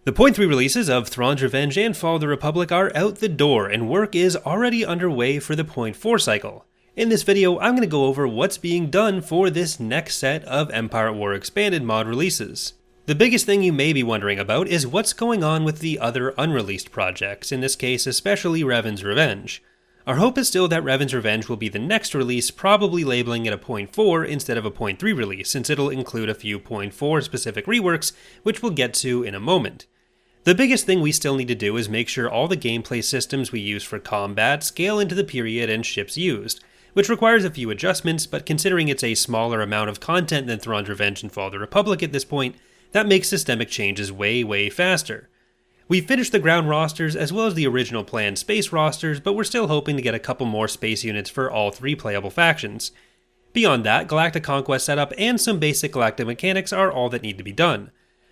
The Point 3 releases of Thrawn's Revenge and Fall of the Republic are out the door, and work is already underway for the Point 4 cycle. In this video, I'm going to go over what's being done for this next set of Empire at War Expanded mod releases. The biggest thing you may be wondering about is what's going on with the other unreleased projects, in this case especially Revan's Revenge. Our hope is still that Revan's Revenge will be the next release, probably labeling it a Point 4 instead of a Point 3 release, since it'll include a few Point 4 specific reworks, which we'll get to in a moment. The biggest thing we still need to do is make sure all the gameplay systems we use for combat scale into the period and ships used, which requires a few adjustments, but considering it's a smaller amount of content than Thrawn's Revenge and Fall of the Republic at this point, that makes systemic changes way faster. We've finished the ground rosters as well as the original planned space rosters, but we're still hoping to get a couple more space units for all three playable factions. Beyond that, Galactic Conquest setup and some basic galactic mechanics are all that need to be done.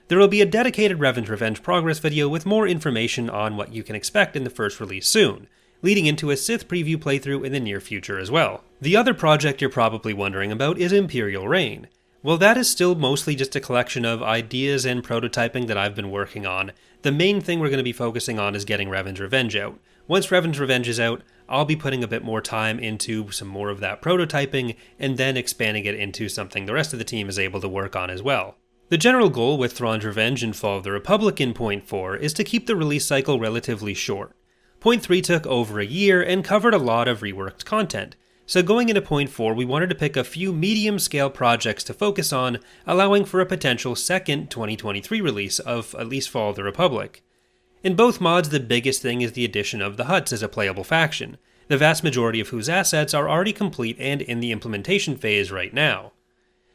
There will be a dedicated Revan's Revenge progress video with more information on what you can expect in the first release soon, leading into a Sith preview playthrough in the near future as well. The other project you're probably wondering about is Imperial Reign. Well, that is still mostly just a collection of ideas and prototyping that I've been working on. The main thing we're going to be focusing on is getting Revan's Revenge out. Once Revan's Revenge is out, I'll be putting a bit more time into some more of that prototyping, and then expanding it into something the rest of the team is able to work on as well. The general goal with Thrawn's Revenge and Fall of the Republic in Point 4 is to keep the release cycle relatively short. Point 3 took over a year and covered a lot of reworked content, so going into Point 4 we wanted to pick a few medium-scale projects to focus on, allowing for a potential second 2023 release of at least Fall of the Republic. In both mods, the biggest thing is the addition of the Hutts as a playable faction, the vast majority of whose assets are already complete and in the implementation phase right now.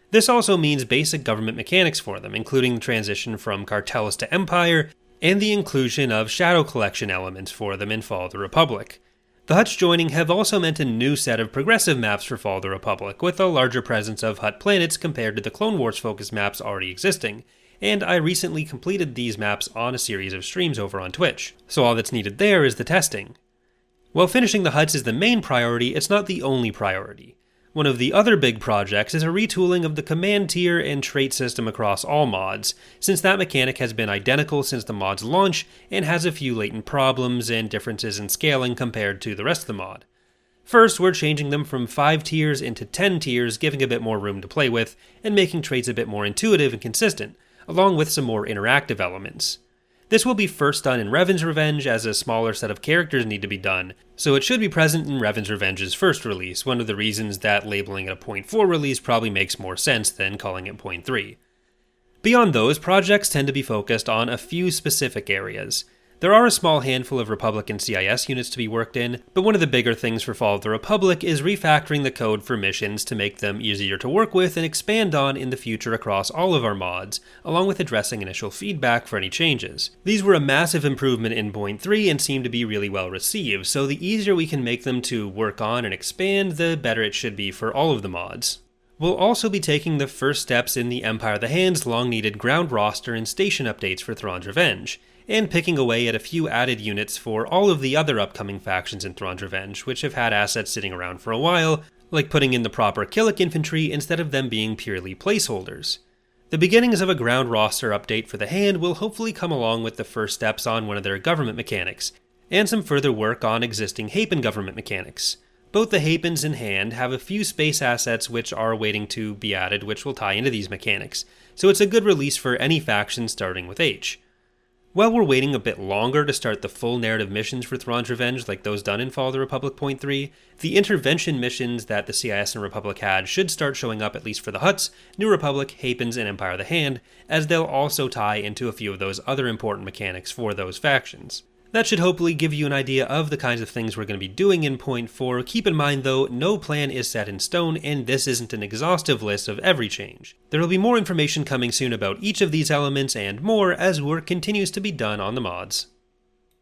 This also means basic government mechanics for them, including the transition from Cartellus to Empire, and the inclusion of Shadow Collection elements for them in Fall of the Republic. The Hutts joining have also meant a new set of progressive maps for Fall of the Republic, with a larger presence of Hutt planets compared to the Clone Wars focused maps already existing, and I recently completed these maps on a series of streams over on Twitch, so all that's needed there is the testing. While finishing the Hutts is the main priority, it's not the only priority. One of the other big projects is a retooling of the command tier and trait system across all mods, since that mechanic has been identical since the mod's launch and has a few latent problems and differences in scaling compared to the rest of the mod. First, we're changing them from 5 tiers into 10 tiers, giving a bit more room to play with, and making traits a bit more intuitive and consistent, along with some more interactive elements. This will be first done in Revan's Revenge, as a smaller set of characters need to be done, so it should be present in Revan's Revenge's first release, one of the reasons that labeling it a Point 4 release probably makes more sense than calling it Point 3. Beyond those, projects tend to be focused on a few specific areas. There are a small handful of Republic and CIS units to be worked in, but one of the bigger things for Fall of the Republic is refactoring the code for missions to make them easier to work with and expand on in the future across all of our mods, along with addressing initial feedback for any changes. These were a massive improvement in Point 3 and seem to be really well received, so the easier we can make them to work on and expand, the better it should be for all of the mods. We'll also be taking the first steps in the Empire of the Hand's long-needed ground roster and station updates for Thrawn's Revenge, and picking away at a few added units for all of the other upcoming factions in Thrawn's Revenge, which have had assets sitting around for a while, like putting in the proper Killik infantry instead of them being purely placeholders. The beginnings of a ground roster update for the Hand will hopefully come along with the first steps on one of their government mechanics, and some further work on existing Hapen government mechanics. Both the Hapens and Hand have a few space assets which are waiting to be added, which will tie into these mechanics, so it's a good release for any faction starting with H. While we're waiting a bit longer to start the full narrative missions for Thrawn's Revenge like those done in Fall of the Republic Point 3, the intervention missions that the CIS and Republic had should start showing up at least for the Hutts, New Republic, Hapens, and Empire of the Hand, as they'll also tie into a few of those other important mechanics for those factions. That should hopefully give you an idea of the kinds of things we're going to be doing in Point 4. Keep in mind though, no plan is set in stone, and this isn't an exhaustive list of every change. There will be more information coming soon about each of these elements and more as work continues to be done on the mods.